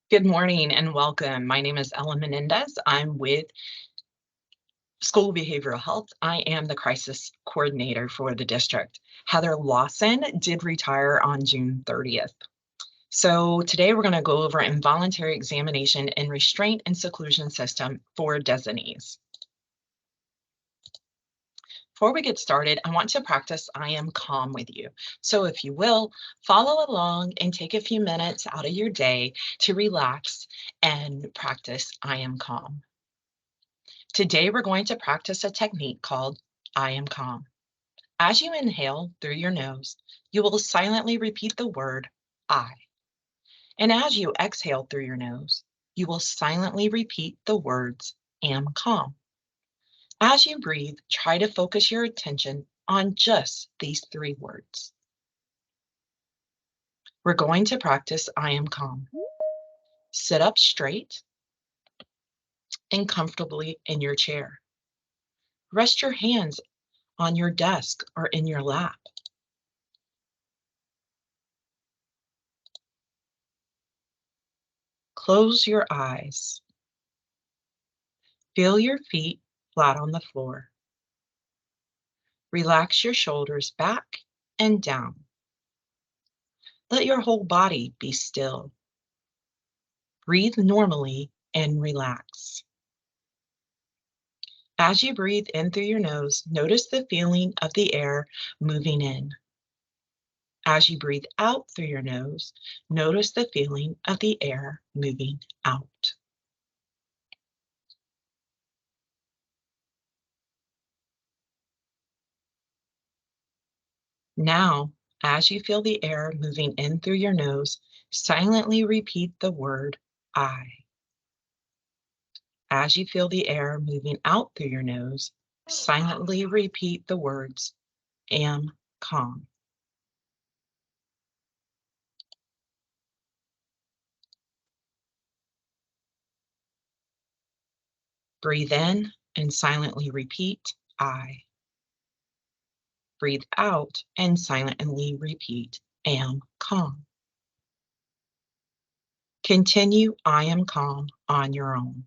Good morning and welcome. My name is Ella Menendez. I'm with School Behavioral Health. I am the crisis coordinator for the district. Heather Lawson did retire on June 30th. So today we're going to go over involuntary examination and restraint and seclusion system for designees. Before we get started, I want to practice I am calm with you. So if you will, follow along and take a few minutes out of your day to relax and practice I am calm. Today, we're going to practice a technique called I am calm. As you inhale through your nose, you will silently repeat the word I. And as you exhale through your nose, you will silently repeat the words am calm. As you breathe, try to focus your attention on just these three words. We're going to practice I am calm. Sit up straight and comfortably in your chair. Rest your hands on your desk or in your lap. Close your eyes. Feel your feet flat on the floor. Relax your shoulders back and down. Let your whole body be still. Breathe normally and relax. As you breathe in through your nose, notice the feeling of the air moving in. As you breathe out through your nose, notice the feeling of the air moving out. Now, as you feel the air moving in through your nose, silently repeat the word I. As you feel the air moving out through your nose, silently repeat the words am calm. Breathe in and silently repeat I. Breathe out and silently repeat am calm. Continue I am calm on your own.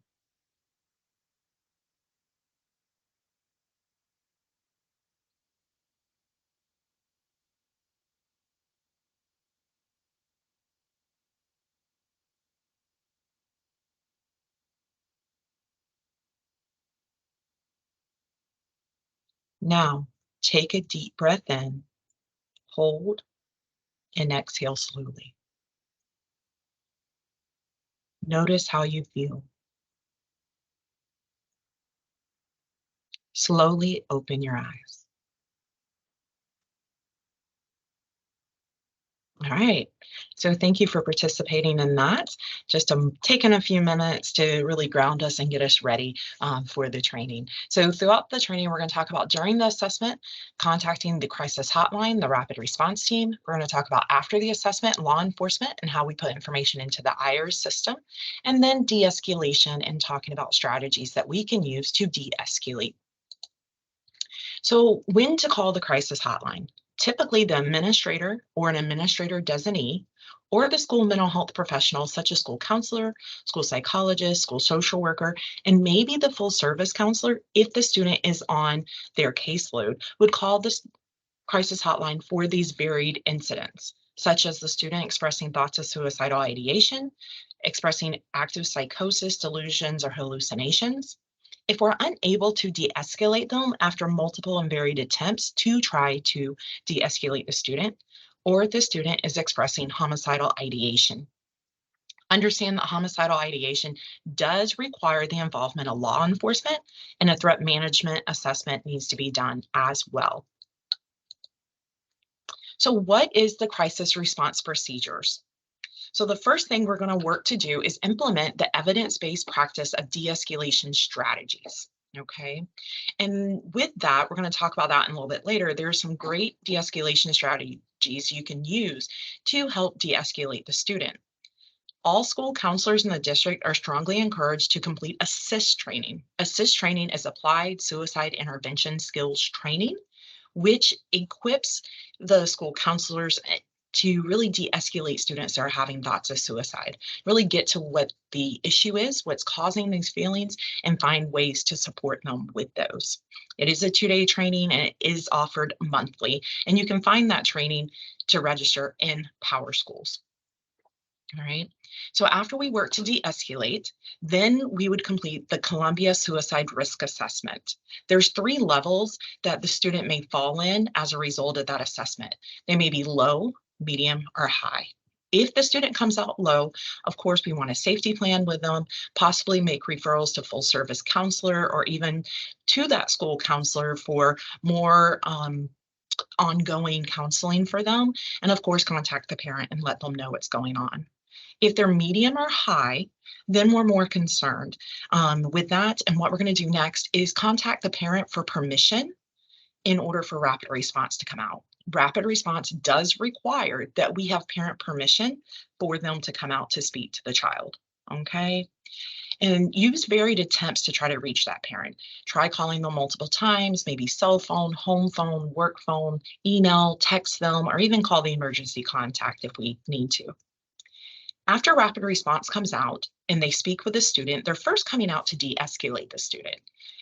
Now, take a deep breath in, hold, and exhale slowly. Notice how you feel. Slowly open your eyes. All right. So thank you for participating in that. Just taking a few minutes to really ground us and get us ready for the training. So throughout the training, we're going to talk about during the assessment, contacting the crisis hotline, the rapid response team. We're going to talk about after the assessment, law enforcement, and how we put information into the IERS system, and then de-escalation and talking about strategies that we can use to de-escalate. So when to call the crisis hotline? Typically, the administrator or an administrator designee or the school mental health professional, such as school counselor, school psychologist, school social worker, and maybe the full service counselor, if the student is on their caseload, would call this crisis hotline for these varied incidents, such as the student expressing thoughts of suicidal ideation, expressing active psychosis, delusions, or hallucinations. If we're unable to de-escalate them after multiple and varied attempts to try to de-escalate the student, or if the student is expressing homicidal ideation. Understand that homicidal ideation does require the involvement of law enforcement, and a threat management assessment needs to be done as well. So what is the crisis response procedures? So the first thing we're going to work to do is implement the evidence-based practice of de-escalation strategies. Okay. And with that, we're going to talk about that in a little bit later. There are some great de-escalation strategies you can use to help de-escalate the student. All school counselors in the district are strongly encouraged to complete ASSIST training. ASSIST training is applied suicide intervention skills training, which equips the school counselors to really de-escalate students that are having thoughts of suicide, really get to what the issue is, what's causing these feelings, and find ways to support them with those. It is a 2-day training and it is offered monthly, and you can find that training to register in Power Schools. All right. So after we work to de-escalate, then we would complete the Columbia Suicide Risk Assessment. There's 3 levels that the student may fall in as a result of that assessment. They may be low, medium, or high. If the student comes out low, of course, we want a safety plan with them, possibly make referrals to full service counselor or even to that school counselor for more ongoing counseling for them. And of course, contact the parent and let them know what's going on. If they're medium or high, then we're more concerned with that. And what we're going to do next is contact the parent for permission in order for rapid response to come out. Rapid response does require that we have parent permission for them to come out to speak to the child. Okay. And use varied attempts to try to reach that parent. Try calling them multiple times, maybe cell phone, home phone, work phone, email, text them, or even call the emergency contact if we need to. After rapid response comes out and they speak with the student, they're first coming out to de-escalate the student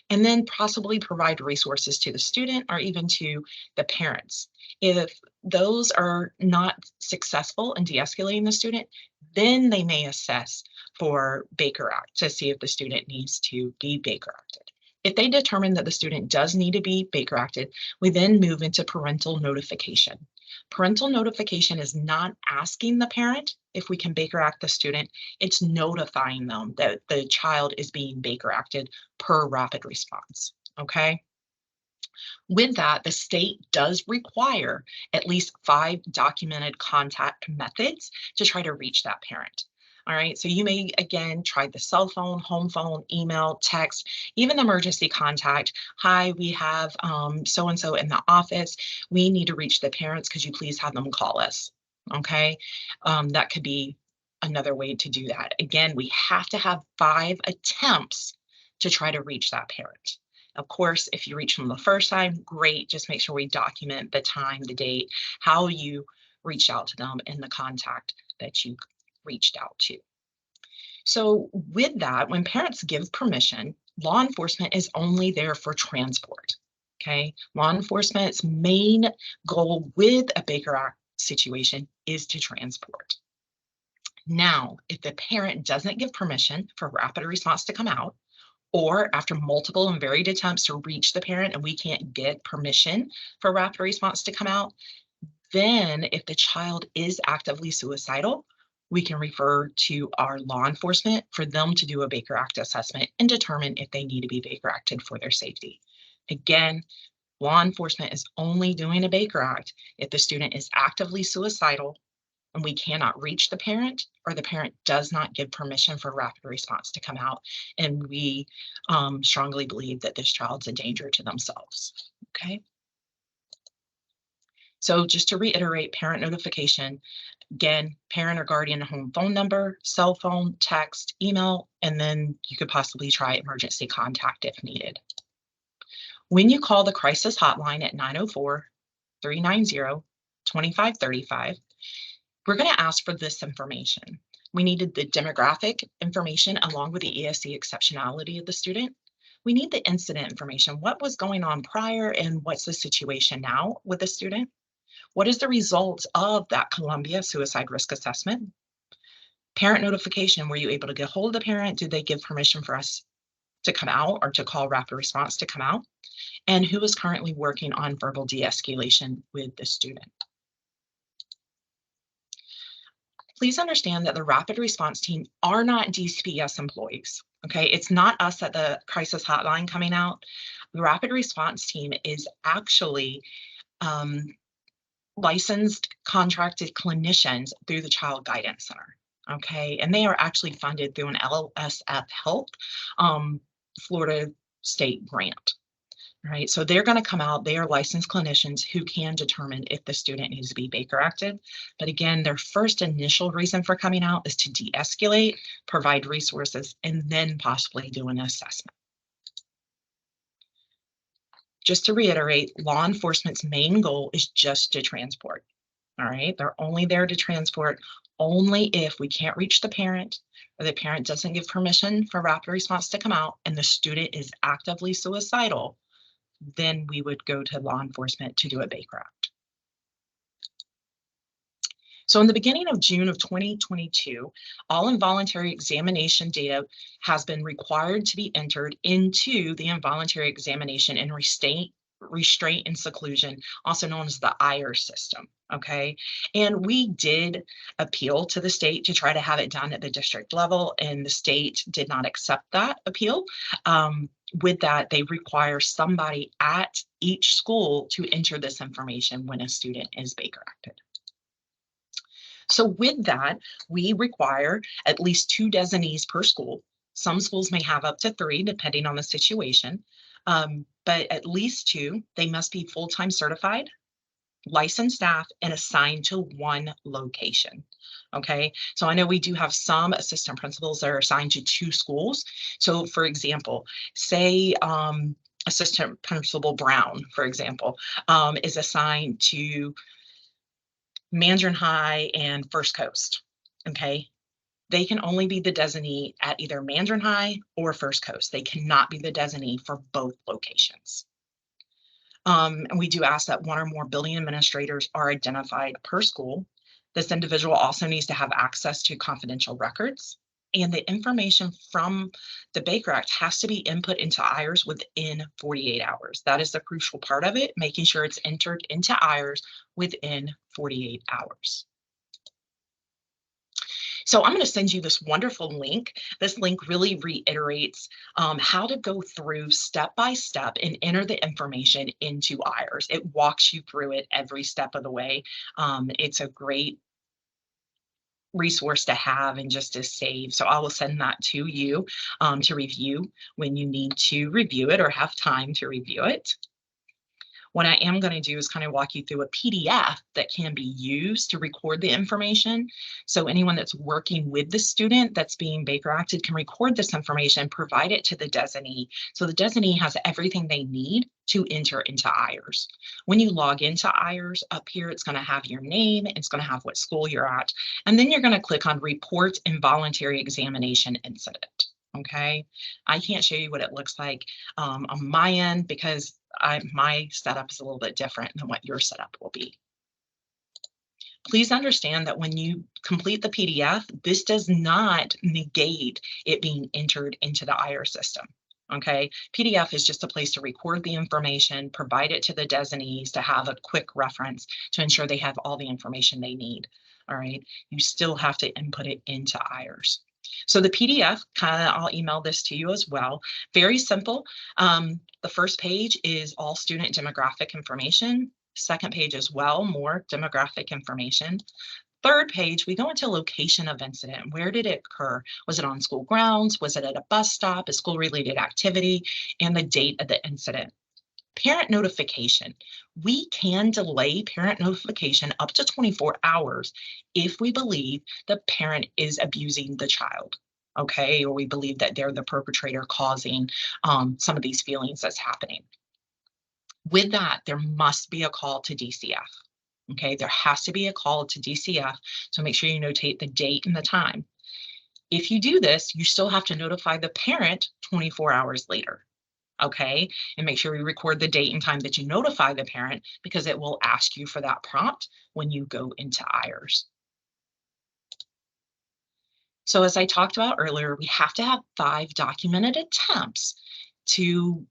and then possibly provide resources to the student or even to the parents. If those are not successful in de-escalating the student, then they may assess for Baker Act to see if the student needs to be Baker Acted. If they determine that the student does need to be Baker Acted, we then move into parental notification. Parental notification is not asking the parent if we can Baker Act the student, it's notifying them that the child is being Baker Acted per rapid response, okay? With that, the state does require at least 5 documented contact methods to try to reach that parent. All right, so you may again try the cell phone, home phone, email, text, even emergency contact. Hi, we have so and so in the office. We need to reach the parents. Could you please have them call us? Okay, that could be another way to do that. Again, we have to have 5 attempts to try to reach that parent. Of course, if you reach them the first time, great. Just make sure we document the time, the date, how you reached out to them, and the contact that you reached out to. So with that, when parents give permission, law enforcement is only there for transport. Okay. Law enforcement's main goal with a Baker Act situation is to transport. Now, if the parent doesn't give permission for rapid response to come out, or after multiple and varied attempts to reach the parent and we can't get permission for rapid response to come out, then if the child is actively suicidal, we can refer to our law enforcement for them to do a Baker Act assessment and determine if they need to be Baker Acted for their safety. Again, law enforcement is only doing a Baker Act if the student is actively suicidal and we cannot reach the parent or the parent does not give permission for rapid response to come out. And we strongly believe that this child's a danger to themselves. Okay. So just to reiterate, parent notification, again, parent or guardian home phone number, cell phone, text, email, and then you could possibly try emergency contact if needed. When you call the crisis hotline at 904-390-2535, we're going to ask for this information. We needed the demographic information along with the ESC exceptionality of the student. We need the incident information. What was going on prior and what's the situation now with the student? What is the result of that Columbia Suicide Risk Assessment? Parent notification, were you able to get hold of the parent? Did they give permission for us to come out or to call rapid response to come out? And who is currently working on verbal de-escalation with the student? Please understand that the rapid response team are not DCPS employees. Okay, it's not us at the crisis hotline coming out. The rapid response team is actually licensed contracted clinicians through the Child Guidance Center. Okay, and they are actually funded through an LSF Health Florida state grant. Right, so they're going to come out. They are licensed clinicians who can determine if the student needs to be Baker Acted. But again, their first initial reason for coming out is to de-escalate, provide resources, and then possibly do an assessment. Just to reiterate, law enforcement's main goal is just to transport. All right. They're only there to transport only if we can't reach the parent or the parent doesn't give permission for rapid response to come out and the student is actively suicidal, then we would go to law enforcement to do a Baker Act. So in the beginning of June of 2022, all involuntary examination data has been required to be entered into the involuntary examination and restraint and seclusion, also known as the IERS system. Okay. And we did appeal to the state to try to have it done at the district level, and the state did not accept that appeal. With that, they require somebody at each school to enter this information when a student is Baker acted. So with that, we require at least 2 designees per school. Some schools may have up to 3, depending on the situation, but at least 2. They must be full-time certified, licensed staff, and assigned to one location. Okay, so I know we do have some assistant principals that are assigned to 2 schools. So for example, say Assistant Principal Brown, for example, is assigned to Mandarin High and First Coast. Okay. They can only be the designee at either Mandarin High or First Coast. They cannot be the designee for both locations. And we do ask that 1 or more building administrators are identified per school. This individual also needs to have access to confidential records. And the information from the Baker Act has to be input into IERS within 48 hours. That is the crucial part of it, making sure it's entered into IERS within 48 hours. So I'm going to send you this wonderful link. This link really reiterates how to go through step by step and enter the information into IERS. It walks you through it every step of the way. It's a great resource to have and just to save. So I will send that to you to review when you need to review it or have time to review it. What I am going to do is kind of walk you through a PDF that can be used to record the information. So anyone that's working with the student that's being Baker acted can record this information, provide it to the designee. So the designee has everything they need to enter into IERS. When you log into IERS, up here, it's going to have your name, it's going to have what school you're at, and then you're going to click on Report Involuntary Examination Incident. Okay, I can't show you what it looks like on my end because my setup is a little bit different than what your setup will be. Please understand that when you complete the PDF, this does not negate it being entered into the IERS system. Okay, PDF is just a place to record the information, provide it to the designees to have a quick reference to ensure they have all the information they need. All right, you still have to input it into IERS. So the PDF, I'll email this to you as well. Very simple. The first page is all student demographic information. Second page as well, more demographic information. Third page, we go into location of incident. Where did it occur? Was it on school grounds? Was it at a bus stop, a school-related activity, and the date of the incident? Parent notification. We can delay parent notification up to 24 hours if we believe the parent is abusing the child, okay, or we believe that they're the perpetrator causing some of these feelings that's happening. With that, there must be a call to DCF. Okay, there has to be a call to DCF, so make sure you notate the date and the time. If you do this, you still have to notify the parent 24 hours later. Okay, and make sure you record the date and time that you notify the parent because it will ask you for that prompt when you go into IERS. So as I talked about earlier, we have to have 5 documented attempts to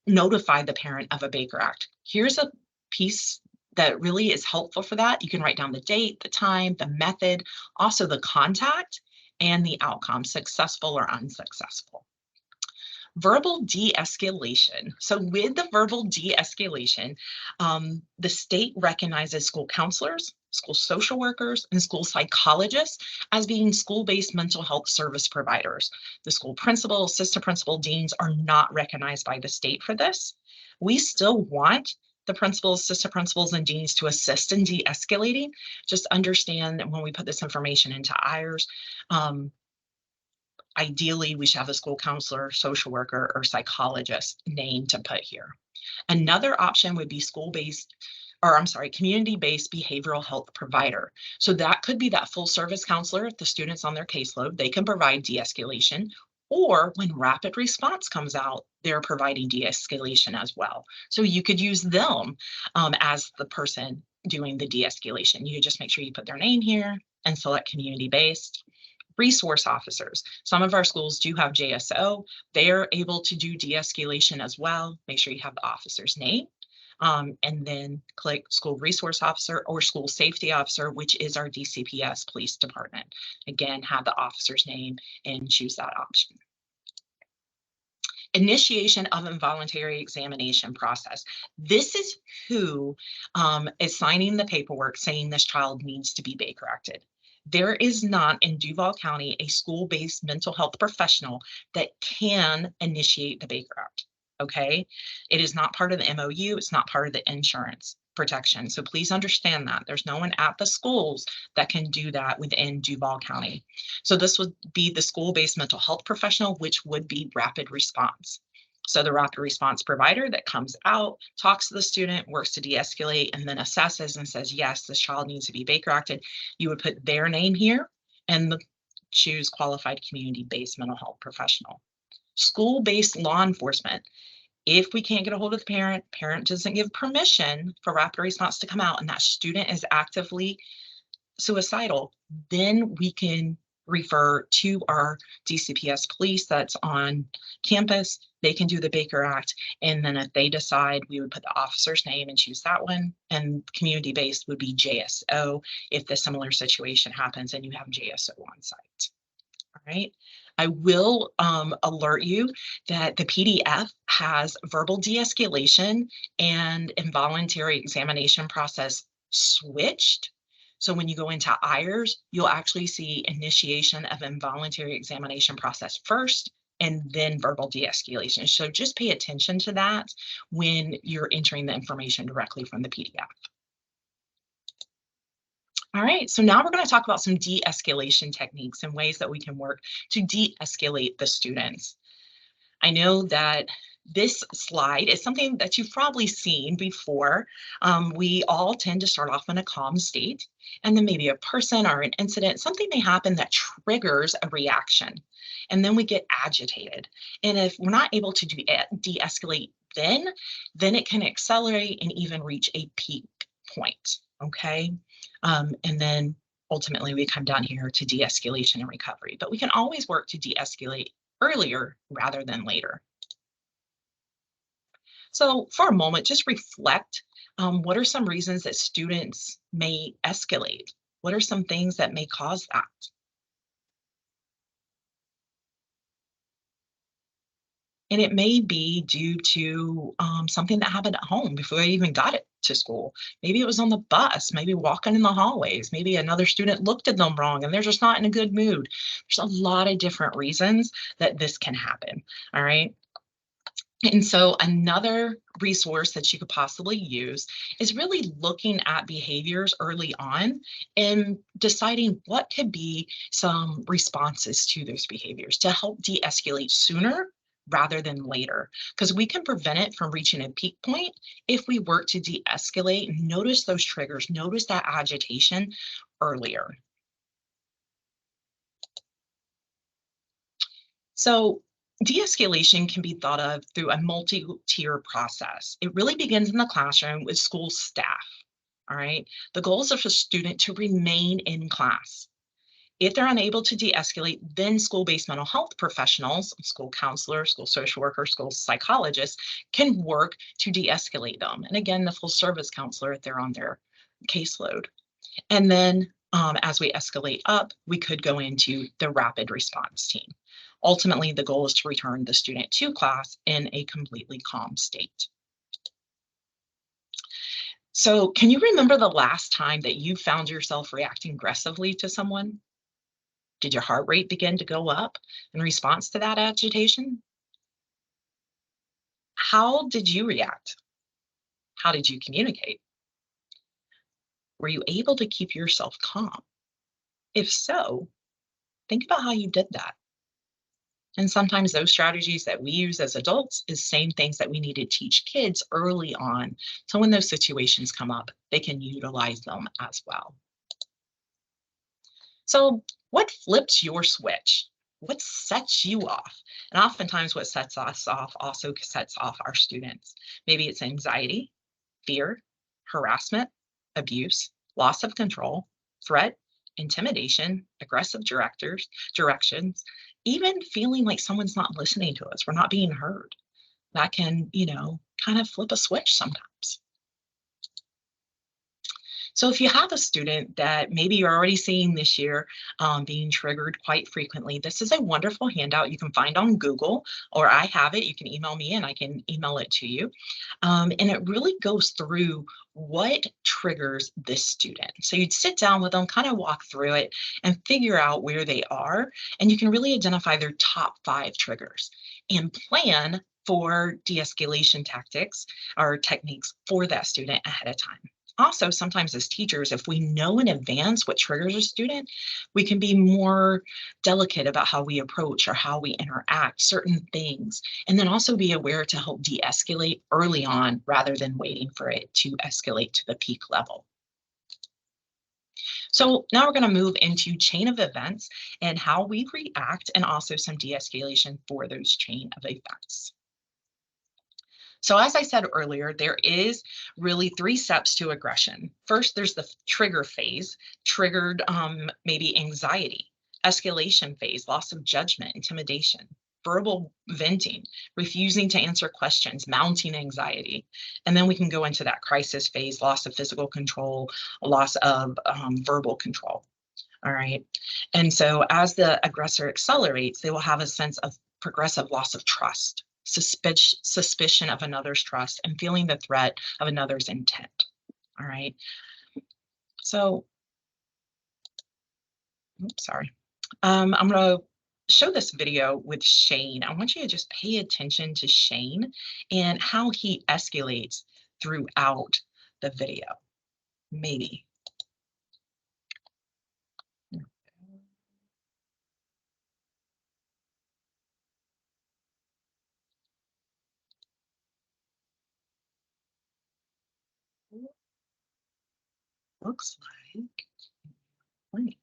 notify the parent of a Baker Act. Here's a piece that really is helpful for that. You can write down the date, the time, the method, also the contact, and the outcome, successful or unsuccessful. Verbal de-escalation. So with the verbal de-escalation, the state recognizes school counselors, school social workers, and school psychologists as being school-based mental health service providers. The school principal, assistant principal, deans are not recognized by the state for this. We still want the principals, assistant principals, and deans to assist in de-escalating. Just understand when we put this information into IERS, ideally, we should have a school counselor, social worker, or psychologist name to put here. Another option would be school-based or I'm sorry, community-based behavioral health provider. So that could be that full service counselor if the student's on their caseload, they can provide de-escalation. Or when rapid response comes out, they're providing de-escalation as well. So you could use them as the person doing the de-escalation. You just make sure you put their name here and select community-based. Resource officers. Some of our schools do have JSO. They're able to do de-escalation as well. Make sure you have the officer's name. And then click school resource officer or school safety officer, which is our DCPS police department. Again, have the officer's name and choose that option. Initiation of involuntary examination process. This is who is signing the paperwork saying this child needs to be Baker Acted. There is not in Duval County a school-based mental health professional that can initiate the Baker Act. Okay, it is not part of the MOU. It's not part of the insurance protection. So please understand that there's no one at the schools that can do that within Duval County. So this would be the school-based mental health professional, which would be rapid response. So the rapid response provider that comes out, talks to the student, works to de-escalate, and then assesses and says, yes, this child needs to be Baker Acted. You would put their name here and choose qualified community-based mental health professional. School-based law enforcement. If we can't get a hold of the parent doesn't give permission for rapid response to come out, and that student is actively suicidal, then we can refer to our DCPS police that's on campus. They can do the Baker Act. And then if they decide, we would put the officer's name and choose that one. And community-based would be JSO if the similar situation happens and you have JSO on site. All right. I will alert you that the PDF has verbal de-escalation and involuntary examination process switched. So when you go into IERS, you'll actually see initiation of involuntary examination process first and then verbal de-escalation. So just pay attention to that when you're entering the information directly from the PDF. All right, so now we're going to talk about some de-escalation techniques and ways that we can work to de-escalate the students. I know that this slide is something that you've probably seen before. We all tend to start off in a calm state, and then maybe a person or an incident, something may happen that triggers a reaction, and then we get agitated. And if we're not able to de-escalate then it can accelerate and even reach a peak point, okay? And then ultimately we come down here to de-escalation and recovery, but we can always work to de-escalate earlier rather than later. So for a moment, just reflect, what are some reasons that students may escalate? What are some things that may cause that? And it may be due to something that happened at home before they even got it to school. Maybe it was on the bus, maybe walking in the hallways, maybe another student looked at them wrong and they're just not in a good mood. There's a lot of different reasons that this can happen. All right. And so another resource that you could possibly use is really looking at behaviors early on and deciding what could be some responses to those behaviors to help de-escalate sooner rather than later, because we can prevent it from reaching a peak point if we work to de-escalate, notice those triggers, notice that agitation earlier. So de-escalation can be thought of through a multi-tier process. It really begins in the classroom with school staff. All right. The goal is for a student to remain in class. If they're unable to de-escalate, then school-based mental health professionals, school counselors, school social workers, school psychologists can work to de-escalate them. And again, the full service counselor if they're on their caseload. And then as we escalate up, we could go into the rapid response team. Ultimately, the goal is to return the student to class in a completely calm state. So can you remember the last time that you found yourself reacting aggressively to someone? Did your heart rate begin to go up in response to that agitation? How did you react? How did you communicate? Were you able to keep yourself calm? If so, think about how you did that. And sometimes those strategies that we use as adults is same things that we need to teach kids early on. So when those situations come up, they can utilize them as well. So what flips your switch? What sets you off? And oftentimes what sets us off also sets off our students. Maybe it's anxiety, fear, harassment, abuse, loss of control, threat, intimidation, aggressive directions, even feeling like someone's not listening to us, we're not being heard. That can, kind of flip a switch sometimes. So if you have a student that maybe you're already seeing this year being triggered quite frequently, this is a wonderful handout you can find on Google, or I have it. You can email me and I can email it to you. And it really goes through what triggers this student. So you'd sit down with them, kind of walk through it and figure out where they are. And you can really identify their top 5 triggers and plan for de-escalation tactics or techniques for that student ahead of time. Also, sometimes as teachers, if we know in advance what triggers a student, we can be more delicate about how we approach or how we interact certain things, and then also be aware to help de-escalate early on rather than waiting for it to escalate to the peak level. So now we're going to move into chain of events and how we react, and also some de-escalation for those chain of events. So as I said earlier, there is really 3 steps to aggression. First, there's the trigger phase, triggered maybe anxiety, escalation phase, loss of judgment, intimidation, verbal venting, refusing to answer questions, mounting anxiety. And then we can go into that crisis phase, loss of physical control, loss of verbal control. All right. And so as the aggressor accelerates, they will have a sense of progressive loss of trust, suspicion of another's trust, and feeling the threat of another's intent. All right. So, oops, sorry. I'm going to show this video with Shane. I want you to just pay attention to Shane and how he escalates throughout the video. Maybe. Looks like. Wait.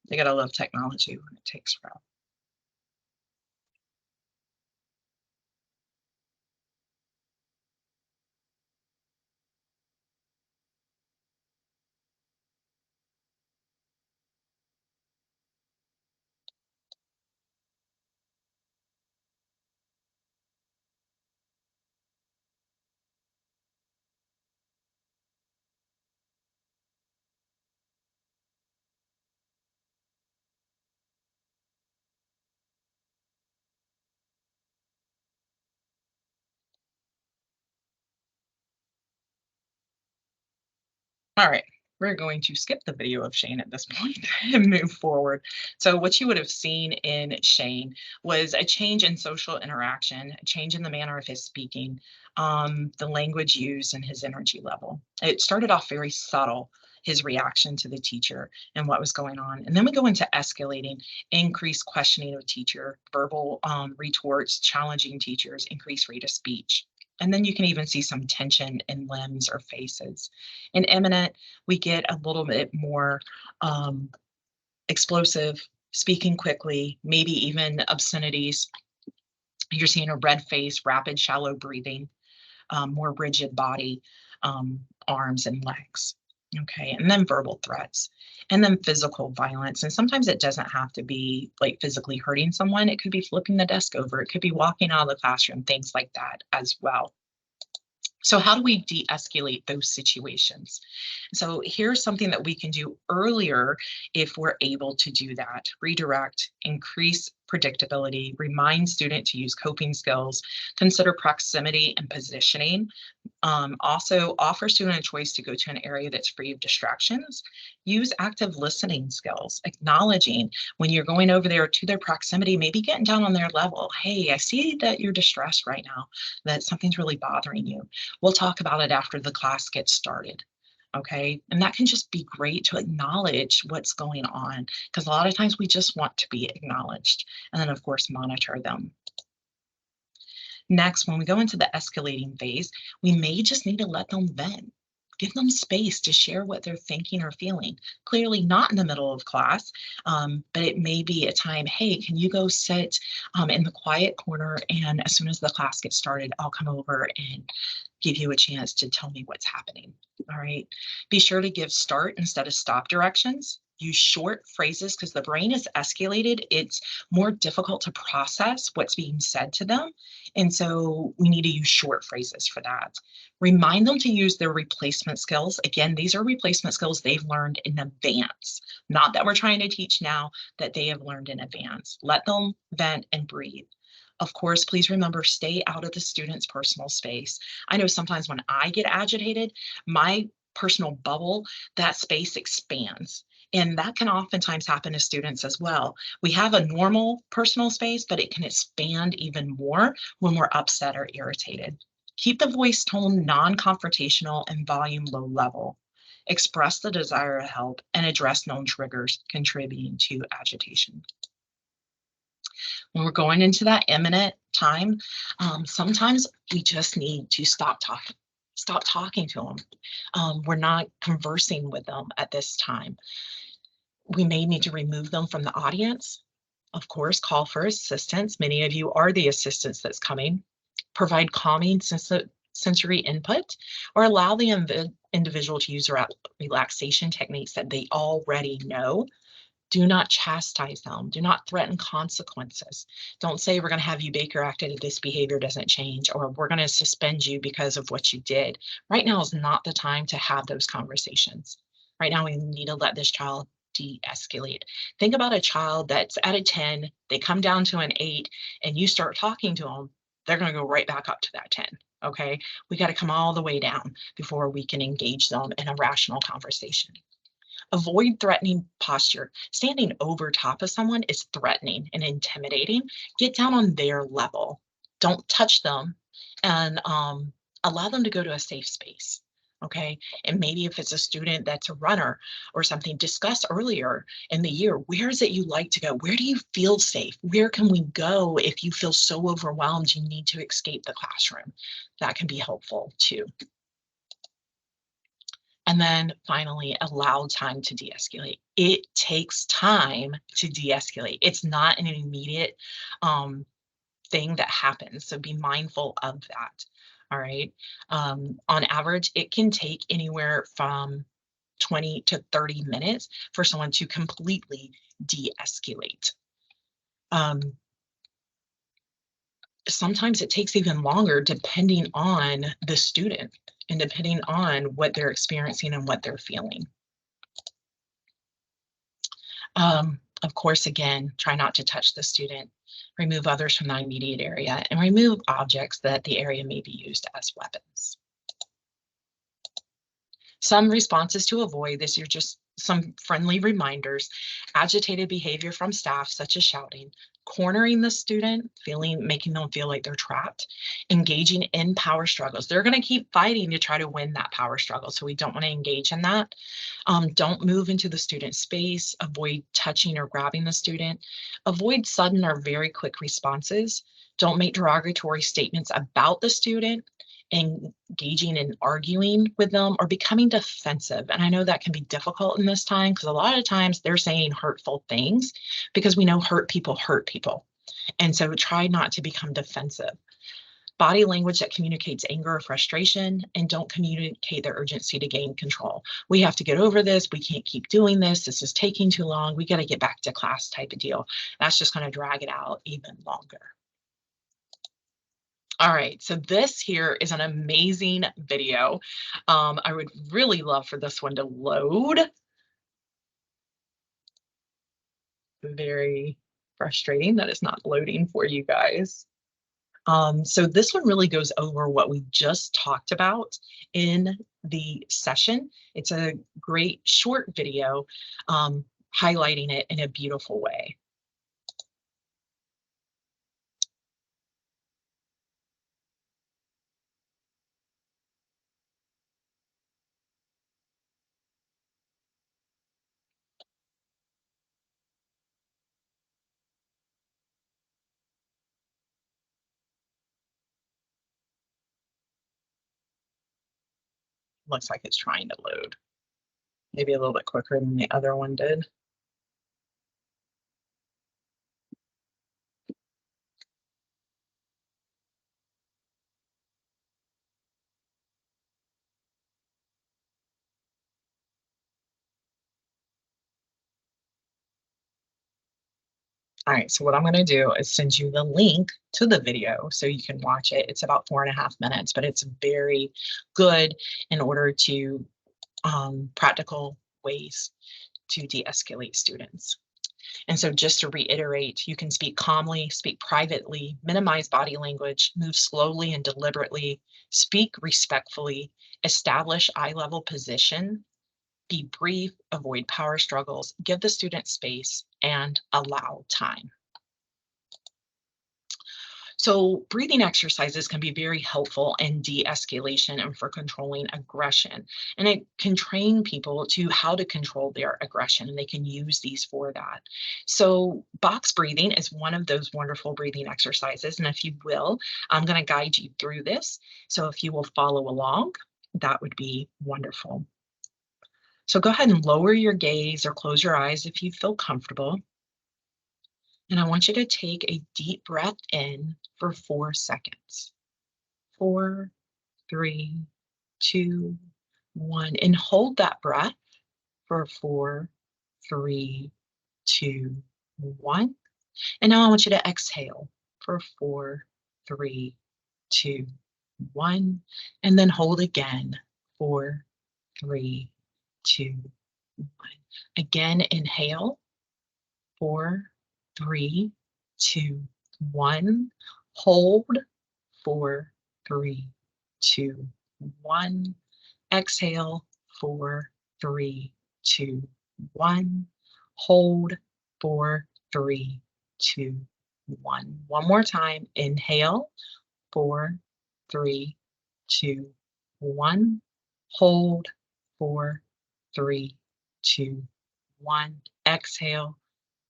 You gotta love technology when it takes forever. All right, we're going to skip the video of Shane at this point and move forward. So what you would have seen in Shane was a change in social interaction, a change in the manner of his speaking, the language used, and his energy level. It started off very subtle, his reaction to the teacher and what was going on. And then we go into escalating, increased questioning of teacher, verbal retorts, challenging teachers, increased rate of speech. And then you can even see some tension in limbs or faces. In imminent, we get a little bit more um, explosive, speaking quickly, maybe even obscenities. You're seeing a red face, rapid, shallow breathing, more rigid body, arms and legs. Okay, and then verbal threats, and then physical violence. And sometimes it doesn't have to be like physically hurting someone. It could be flipping the desk over. It could be walking out of the classroom, things like that as well. So how do we de-escalate those situations? So here's something that we can do earlier if we're able to do that. Redirect, increase predictability, remind student to use coping skills, consider proximity and positioning. Also, offer student a choice to go to an area that's free of distractions. Use active listening skills, acknowledging when you're going over there to their proximity, maybe getting down on their level. Hey, I see that you're distressed right now, that something's really bothering you. We'll talk about it after the class gets started. Okay. And that can just be great to acknowledge what's going on because a lot of times we just want to be acknowledged. And then, of course, monitor them. Next, when we go into the escalating phase, we may just need to let them vent. Give them space to share what they're thinking or feeling. Clearly, not in the middle of class, but it may be a time, hey, can you go sit in the quiet corner? And as soon as the class gets started, I'll come over and give you a chance to tell me what's happening. All right. Be sure to give start instead of stop directions. Use short phrases because the brain is escalated. It's more difficult to process what's being said to them. And so we need to use short phrases for that. Remind them to use their replacement skills. Again, these are replacement skills they've learned in advance, not that we're trying to teach now, that they have learned in advance. Let them vent and breathe. Of course, please remember, stay out of the student's personal space. I know sometimes when I get agitated, my personal bubble, that space expands. And that can oftentimes happen to students as well. We have a normal personal space, but it can expand even more when we're upset or irritated. Keep the voice tone non-confrontational and volume low level. Express the desire to help and address known triggers contributing to agitation. When we're going into that imminent time, sometimes we just need to stop talking to them. We're not conversing with them at this time. We may need to remove them from the audience. Of course, call for assistance. Many of you are the assistance that's coming. Provide calming sensory input or allow the individual to use relaxation techniques that they already know. Do not chastise them. Do not threaten consequences. Don't say we're going to have you Baker acted if this behavior doesn't change, or we're going to suspend you because of what you did. Right now is not the time to have those conversations. Right now, we need to let this child de-escalate. Think about a child that's at a 10, they come down to an 8, and you start talking to them, they're going to go right back up to that 10. Okay, we got to come all the way down before we can engage them in a rational conversation. Avoid threatening posture. Standing over top of someone is threatening and intimidating. Get down on their level. Don't touch them and allow them to go to a safe space. Okay. And maybe if it's a student that's a runner or something, discuss earlier in the year, where is it you like to go? Where do you feel safe? Where can we go if you feel so overwhelmed you need to escape the classroom? That can be helpful too. And then finally, allow time to de-escalate. It takes time to de-escalate. It's not an immediate thing that happens. So be mindful of that. All right. On average, it can take anywhere from 20 to 30 minutes for someone to completely de-escalate. Sometimes it takes even longer depending on the student and depending on what they're experiencing and what they're feeling. Of course, again, try not to touch the student, remove others from the immediate area, and remove objects that the area may be used as weapons. Some responses to avoid this are just some friendly reminders. Agitated behavior from staff, such as shouting, cornering the student, making them feel like they're trapped, engaging in power struggles. They're going to keep fighting to try to win that power struggle, so we don't want to engage in that. Don't move into the student space. Avoid touching or grabbing the student. Avoid sudden or very quick responses. Don't make derogatory statements about the student. Engaging in arguing with them or becoming defensive. And I know that can be difficult in this time because a lot of times they're saying hurtful things because we know hurt people hurt people. And so try not to become defensive. Body language that communicates anger or frustration, and don't communicate their urgency to gain control. We have to get over this. We can't keep doing this. This is taking too long. We got to get back to class type of deal. That's just going to drag it out even longer. All right, so this here is an amazing video. I would really love for this one to load very frustrating that it's not loading for you guys. So this one really goes over what we just talked about in the session. It's a great short video highlighting it in a beautiful way. Looks like it's trying to load. Maybe a little bit quicker than the other one did. All right, so what I'm going to do is send you the link to the video so you can watch it. It's about 4.5 minutes, but it's very good in order to practical ways to de-escalate students. And so just to reiterate, you can speak calmly, speak privately, minimize body language, move slowly and deliberately, speak respectfully, establish eye-level position, be brief, avoid power struggles, give the student space, and allow time. So breathing exercises can be very helpful in de-escalation and for controlling aggression. And it can train people to how to control their aggression, and they can use these for that. So box breathing is one of those wonderful breathing exercises. And if you will, I'm going to guide you through this. So if you will follow along, that would be wonderful. So go ahead and lower your gaze or close your eyes if you feel comfortable. And I want you to take a deep breath in for 4 seconds. 4, 3, 2, 1. And hold that breath for 4, 3, 2, 1. And now I want you to exhale for 4, 3, 2, 1. And then hold again. 4, 3, 2, 1. Again, inhale. 4, 3, 2, 1. Hold. 4, 3, 2, 1. Exhale. 4, 3, 2, 1. Hold. 4, 3, 2, 1. One more time. Inhale. 4, 3, 2, 1. Hold. 4, 3, 2, 1. Exhale.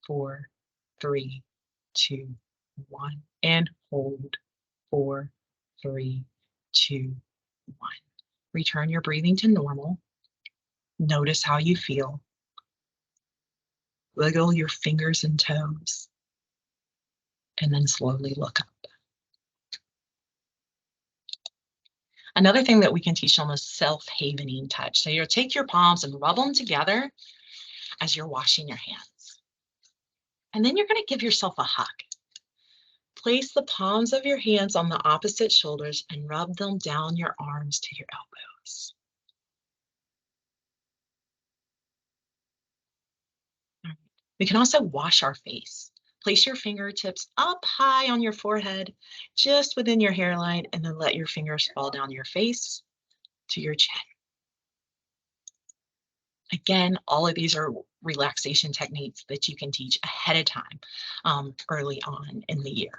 4, 3, 2, 1. And hold. 4, 3, 2, 1. Return your breathing to normal. Notice how you feel. Wiggle your fingers and toes, and then slowly look up. Another thing that we can teach them is self-havening touch. So you'll take your palms and rub them together as you're washing your hands. And then you're going to give yourself a hug. Place the palms of your hands on the opposite shoulders and rub them down your arms to your elbows. We can also wash our face. Place your fingertips up high on your forehead, just within your hairline, and then let your fingers fall down your face to your chin. Again, all of these are relaxation techniques that you can teach ahead of time, early on in the year.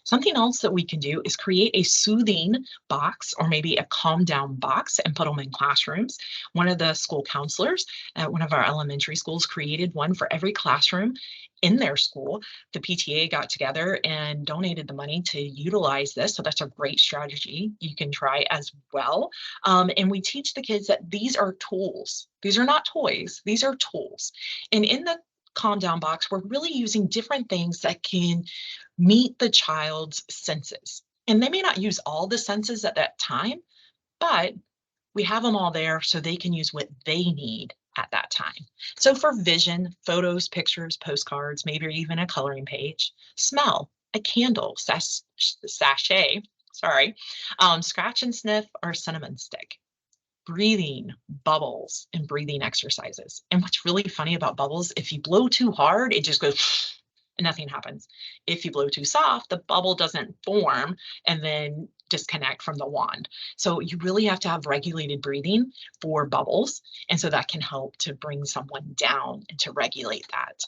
Something else that we can do is create a soothing box or maybe a calm down box and put them in classrooms. One of the school counselors at one of our elementary schools created one for every classroom in their school. The PTA got together and donated the money to utilize this. So that's a great strategy you can try as well. And we teach the kids that these are tools. These are not toys. These are tools. And in the calm down box, we're really using different things that can meet the child's senses. And they may not use all the senses at that time, but we have them all there so they can use what they need at that time. So for vision, photos, pictures, postcards, maybe even a coloring page, smell, a candle, sachet, sorry, scratch and sniff, or cinnamon stick. Breathing, bubbles, and breathing exercises. And what's really funny about bubbles, if you blow too hard, it just goes and nothing happens. If you blow too soft, the bubble doesn't form and then disconnect from the wand. So you really have to have regulated breathing for bubbles. And so that can help to bring someone down and to regulate that.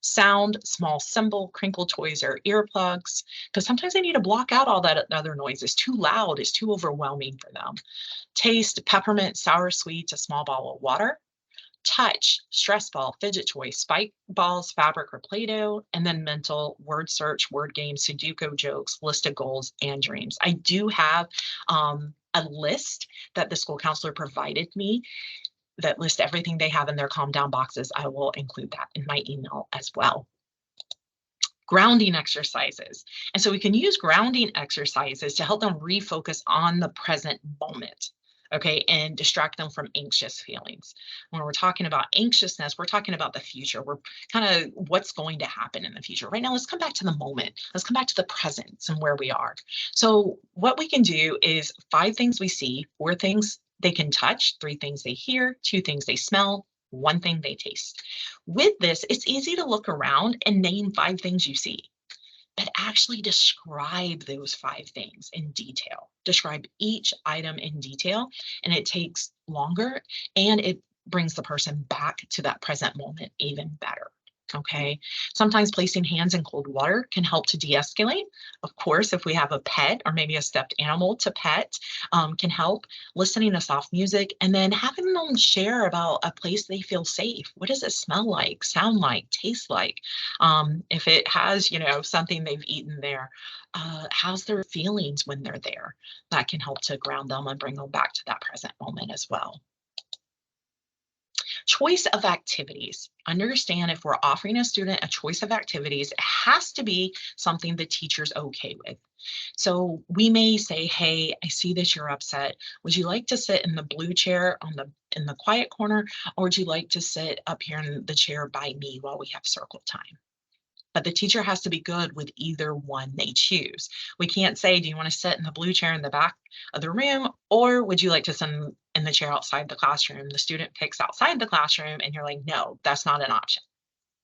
Sound, small cymbal, crinkle toys, or earplugs, because sometimes they need to block out all that other noise. It's too loud, it's too overwhelming for them. Taste, peppermint, sour sweets, a small bottle of water. Touch, stress ball, fidget toy, spike balls, fabric or Play-Doh, and then mental, word search, word games, Sudoku jokes, list of goals, and dreams. I do have a list that the school counselor provided me that lists everything they have in their calm down boxes. I will include that in my email as well. Grounding exercises. And so we can use grounding exercises to help them refocus on the present moment. Okay, and distract them from anxious feelings. When we're talking about anxiousness, we're talking about the future. We're kind of what's going to happen in the future. Right now, let's come back to the moment. Let's come back to the present and where we are. So, what we can do is 5 things we see, 4 things they can touch, 3 things they hear, 2 things they smell, 1 thing they taste. With this, it's easy to look around and name 5 things you see, but actually describe those 5 things in detail. Describe each item in detail, and it takes longer and it brings the person back to that present moment even better. Okay. Sometimes placing hands in cold water can help to de-escalate. Of course, if we have a pet or maybe a stuffed animal to pet, can help. Listening to soft music and then having them share about a place they feel safe. What does it smell like, sound like, taste like? If it has, something they've eaten there, how's their feelings when they're there? That can help to ground them and bring them back to that present moment as well. Choice of activities. Understand if we're offering a student a choice of activities, it has to be something the teacher's okay with. So we may say, hey, I see that you're upset. Would you like to sit in the blue chair in the quiet corner, or would you like to sit up here in the chair by me while we have circle time? But the teacher has to be good with either one they choose. We can't say, do you want to sit in the blue chair in the back of the room, or would you like to sit in the chair outside the classroom? The student picks outside the classroom and you're like, no, that's not an option.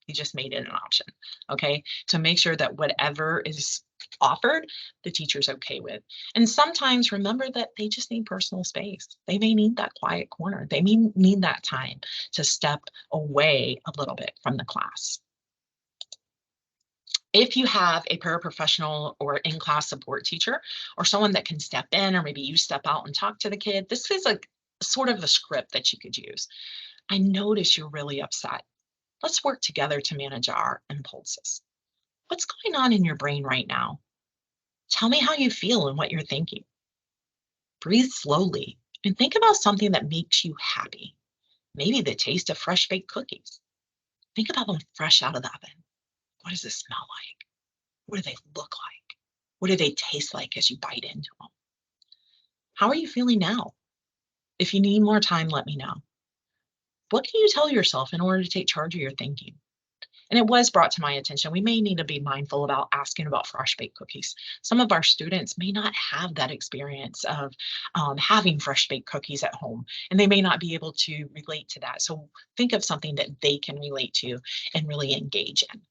You just made it an option. Okay. So make sure that whatever is offered, the teacher's okay with. And sometimes remember that they just need personal space. They may need that quiet corner. They may need that time to step away a little bit from the class. If you have a paraprofessional or in-class support teacher or someone that can step in, or maybe you step out and talk to the kid, this is like sort of a script that you could use. I notice you're really upset. Let's work together to manage our impulses. What's going on in your brain right now? Tell me how you feel and what you're thinking. Breathe slowly and think about something that makes you happy. Maybe the taste of fresh baked cookies. Think about them fresh out of the oven. What does it smell like? What do they look like? What do they taste like as you bite into them? How are you feeling now? If you need more time, let me know. What can you tell yourself in order to take charge of your thinking? And it was brought to my attention, we may need to be mindful about asking about fresh baked cookies. Some of our students may not have that experience of having fresh baked cookies at home, and they may not be able to relate to that. So think of something that they can relate to and really engage in.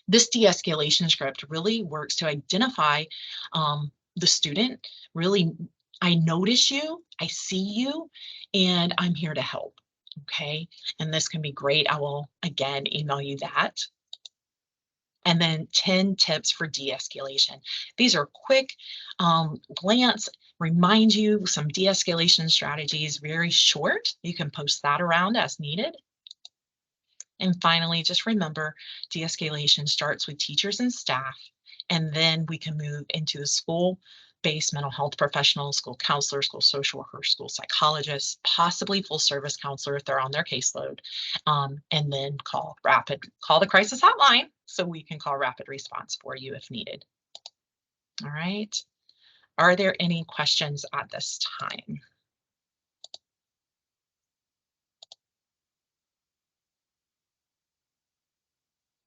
This de-escalation script really works to identify the student. Really, I notice you, I see you, and I'm here to help. Okay. And this can be great. I will again email you that. And then 10 tips for de-escalation. These are quick glance, remind you some de-escalation strategies, very short. You can post that around as needed. And finally, just remember, de-escalation starts with teachers and staff, and then we can move into the school-based mental health professionals, school counselors, school social workers, school psychologists, possibly full service counselor if they're on their caseload, and then call the crisis hotline so we can call rapid response for you if needed. All right. Are there any questions at this time?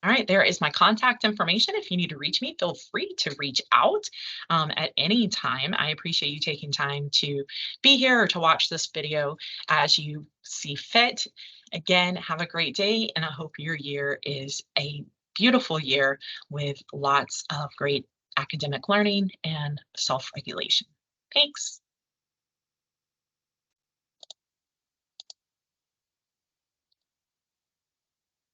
All right, there is my contact information. If you need to reach me, feel free to reach out at any time. I appreciate you taking time to be here or to watch this video as you see fit. Again, have a great day, and I hope your year is a beautiful year with lots of great academic learning and self-regulation. Thanks.